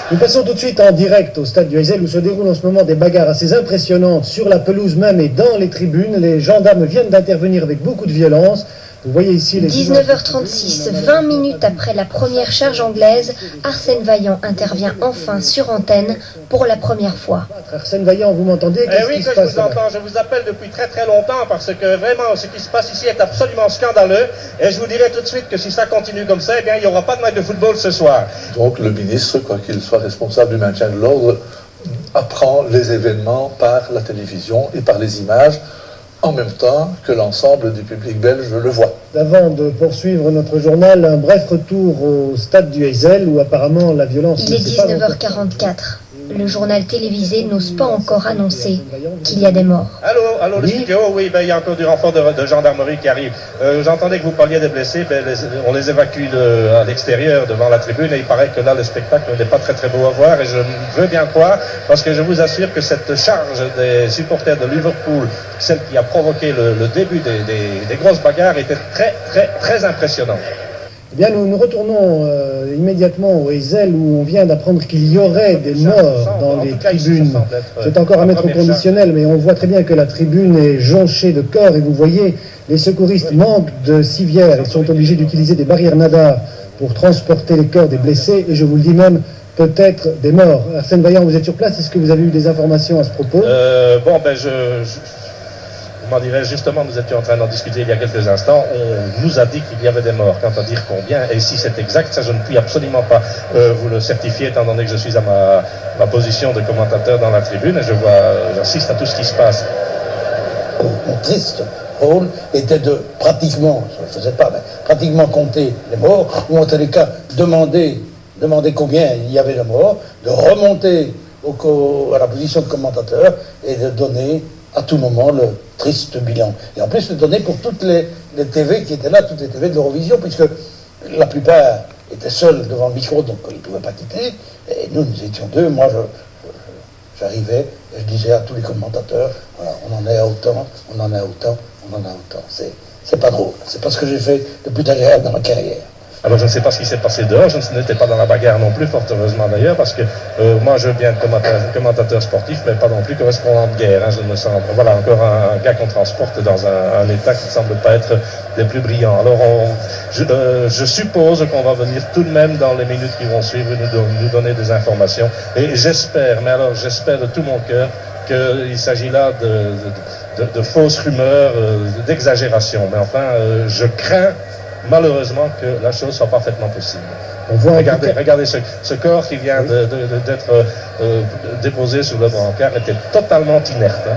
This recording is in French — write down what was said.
Nous passons tout de suite en direct au stade du Heysel où se déroulent en ce moment des bagarres assez impressionnantes sur la pelouse même et dans les tribunes. Les gendarmes viennent d'intervenir avec beaucoup de violence. Vous voyez ici les 19h36, 20 minutes après la première charge anglaise, Arsène Vaillant intervient enfin sur antenne pour la première fois. Arsène Vaillant, vous m'entendez? Oui, que je vous entends. Je vous appelle depuis très très longtemps parce que vraiment ce qui se passe ici est absolument scandaleux. Et je vous dirai tout de suite que si ça continue comme ça, eh bien, il n'y aura pas de match de football ce soir. Donc le ministre, quoi qu'il soit responsable du maintien de l'ordre, apprend les événements par la télévision et par les images, en même temps que l'ensemble du public belge le voit. Avant de poursuivre notre journal, un bref retour au stade du Heysel où apparemment la violence... Il est 19h44. Le journal télévisé n'ose pas encore annoncer qu'il y a des morts. Allô, le studio, oui, il y a encore du renfort de gendarmerie qui arrive. J'entendais que vous parliez des blessés, on les évacue à l'extérieur, devant la tribune, et il paraît que là, le spectacle n'est pas très très beau à voir, et je veux bien croire, parce que je vous assure que cette charge des supporters de Liverpool, celle qui a provoqué le début des grosses bagarres, était très très très impressionnante. Eh bien, nous retournons immédiatement au Heysel où on vient d'apprendre qu'il y aurait des morts dans les tribunes. C'est encore à mettre au conditionnel, mais on voit très bien que la tribune est jonchée de corps et vous voyez, les secouristes manquent de civières. Ils sont obligés d'utiliser des barrières nadars pour transporter les corps des blessés et je vous le dis même, peut-être des morts. Arsène Vaillant, vous êtes sur place, est-ce que vous avez eu des informations à ce propos? Comment dirais-je, justement, nous étions en train d'en discuter il y a quelques instants, on nous a dit qu'il y avait des morts. Quant à dire combien, et si c'est exact, ça je ne puis absolument pas vous le certifier, étant donné que je suis à ma position de commentateur dans la tribune, et j'assiste à tout ce qui se passe. Mon triste rôle était de pratiquement, je ne le faisais pas, mais pratiquement compter les morts, ou en tous les cas demander combien il y avait de morts, de remonter à la position de commentateur et de donner à tout moment le triste bilan. Et en plus le donner pour toutes les TV qui étaient là, toutes les TV de l'Eurovision, puisque la plupart étaient seuls devant le micro, donc ils ne pouvaient pas quitter. Et nous étions deux. Moi, j'arrivais et je disais à tous les commentateurs, voilà, on en est à autant, on en est à autant, on en a autant. C'est pas drôle. C'est pas ce que j'ai fait de plus agréable dans ma carrière. Alors je ne sais pas ce qui s'est passé dehors, je n'étais pas dans la bagarre non plus, fort heureusement d'ailleurs, parce que moi je viens de commentateur sportif, mais pas non plus correspondant de guerre. Je me sens, voilà, encore un gars qu'on transporte dans un état qui ne semble pas être des plus brillants. Alors je suppose qu'on va venir tout de même dans les minutes qui vont suivre nous donner des informations, et j'espère, mais alors j'espère de tout mon cœur qu'il s'agit là de fausses rumeurs, d'exagération. Mais enfin, je crains malheureusement que la chose soit parfaitement possible. Regardez ce corps qui vient d'être déposé sur le brancard était totalement inerte.